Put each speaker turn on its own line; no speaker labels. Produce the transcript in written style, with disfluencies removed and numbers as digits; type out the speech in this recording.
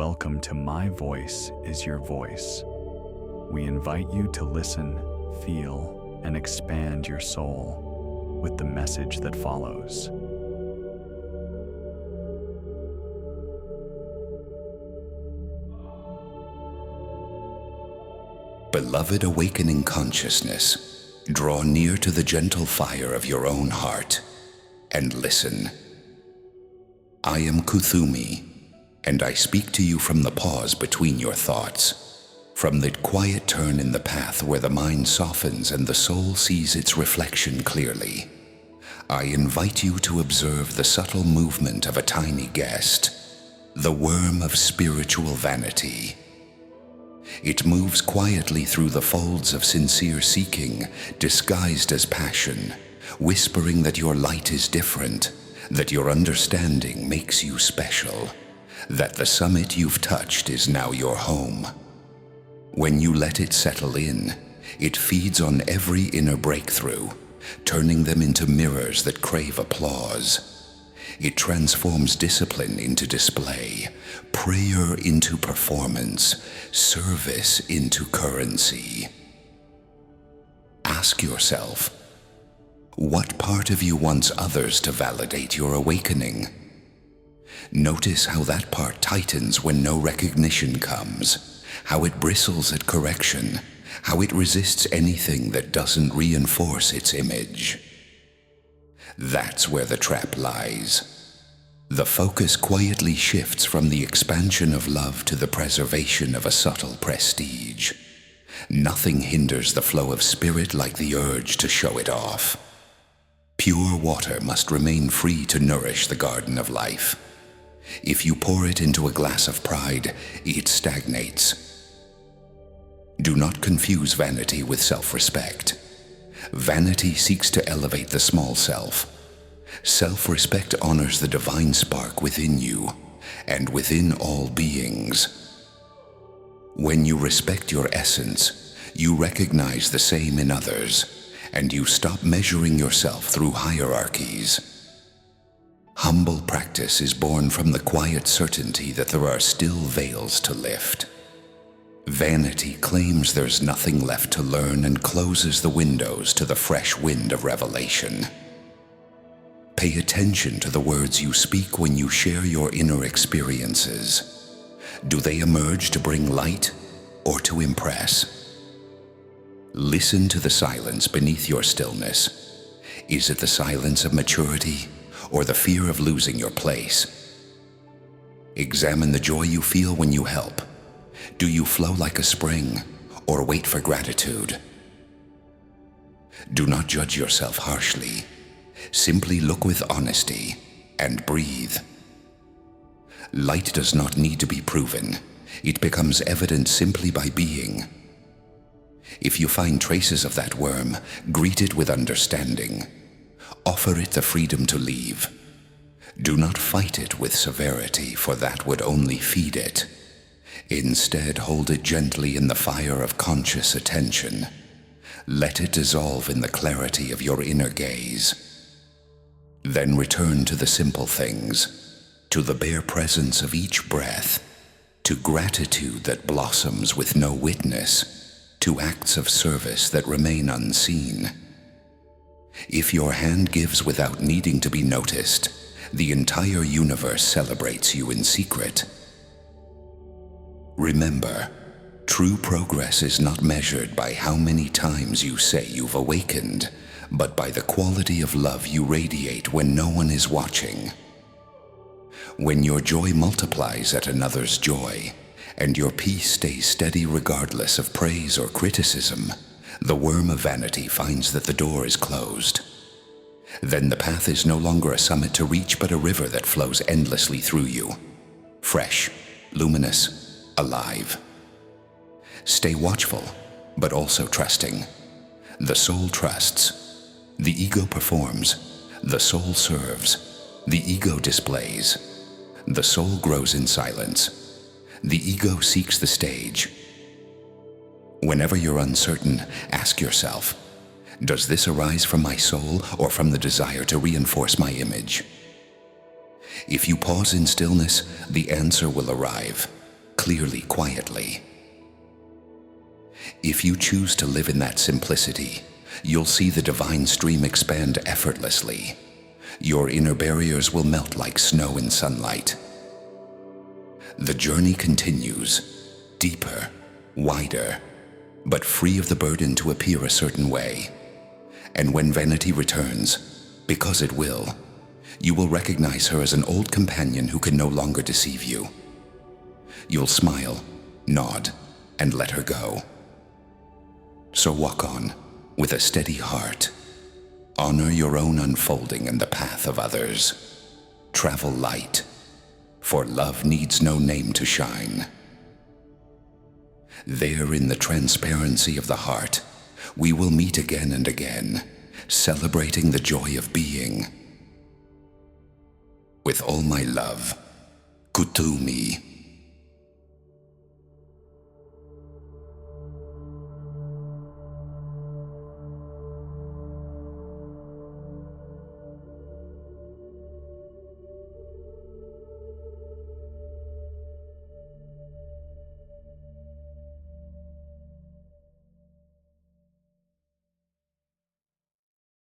Welcome to My Voice is Your Voice. We invite you to listen, feel, and expand your soul with the message that follows.
Beloved awakening consciousness, draw near to the gentle fire of your own heart and listen. I am Kuthumi, and I speak to you from the pause between your thoughts, from the quiet turn in the path where the mind softens and the soul sees its reflection clearly. I invite you to observe the subtle movement of a tiny guest, the worm of spiritual vanity. It moves quietly through the folds of sincere seeking, disguised as passion, whispering that your light is different, that your understanding makes you special, that the summit you've touched is now your home. When you let it settle in, it feeds on every inner breakthrough, turning them into mirrors that crave applause. It transforms discipline into display, prayer into performance, service into currency. Ask yourself, what part of you wants others to validate your awakening? Notice how that part tightens when no recognition comes, how it bristles at correction, how it resists anything that doesn't reinforce its image. That's where the trap lies. The focus quietly shifts from the expansion of love to the preservation of a subtle prestige. Nothing hinders the flow of spirit like the urge to show it off. Pure water must remain free to nourish the garden of life. If you pour it into a glass of pride, it stagnates. Do not confuse vanity with self-respect. Vanity seeks to elevate the small self. Self-respect honors the divine spark within you and within all beings. When you respect your essence, you recognize the same in others, and you stop measuring yourself through hierarchies. Humble practice is born from the quiet certainty that there are still veils to lift. Vanity claims there's nothing left to learn and closes the windows to the fresh wind of revelation. Pay attention to the words you speak when you share your inner experiences. Do they emerge to bring light or to impress? Listen to the silence beneath your stillness. Is it the silence of maturity or the fear of losing your place? Examine the joy you feel when you help. Do you flow like a spring or wait for gratitude? Do not judge yourself harshly. Simply look with honesty and breathe. Light does not need to be proven. It becomes evident simply by being. If you find traces of that worm, greet it with understanding. Offer it the freedom to leave. Do not fight it with severity, for that would only feed it. Instead, hold it gently in the fire of conscious attention. Let it dissolve in the clarity of your inner gaze. Then return to the simple things, to the bare presence of each breath, to gratitude that blossoms with no witness, to acts of service that remain unseen. If your hand gives without needing to be noticed, the entire universe celebrates you in secret. Remember, true progress is not measured by how many times you say you've awakened, but by the quality of love you radiate when no one is watching. When your joy multiplies at another's joy, and your peace stays steady regardless of praise or criticism, the worm of vanity finds that the door is closed. Then the path is no longer a summit to reach, but a river that flows endlessly through you. Fresh, luminous, alive. Stay watchful, but also trusting. The soul trusts. The ego performs. The soul serves. The ego displays. The soul grows in silence. The ego seeks the stage. Whenever you're uncertain, ask yourself, does this arise from my soul or from the desire to reinforce my image? If you pause in stillness, the answer will arrive. clearly, quietly. If you choose to live in that simplicity, you'll see the divine stream expand effortlessly. Your inner barriers will melt like snow in sunlight. The journey continues, deeper, wider, but free of the burden to appear a certain way. And when Vanity returns, because it will, you will recognize her as an old companion who can no longer deceive you. You'll smile, nod, and let her go. So walk on, with a steady heart. Honor your own unfolding and the path of others. Travel light, for love needs no name to shine. There in the transparency of the heart, we will meet again and again, celebrating the joy of being. With all my love, Kuthumi.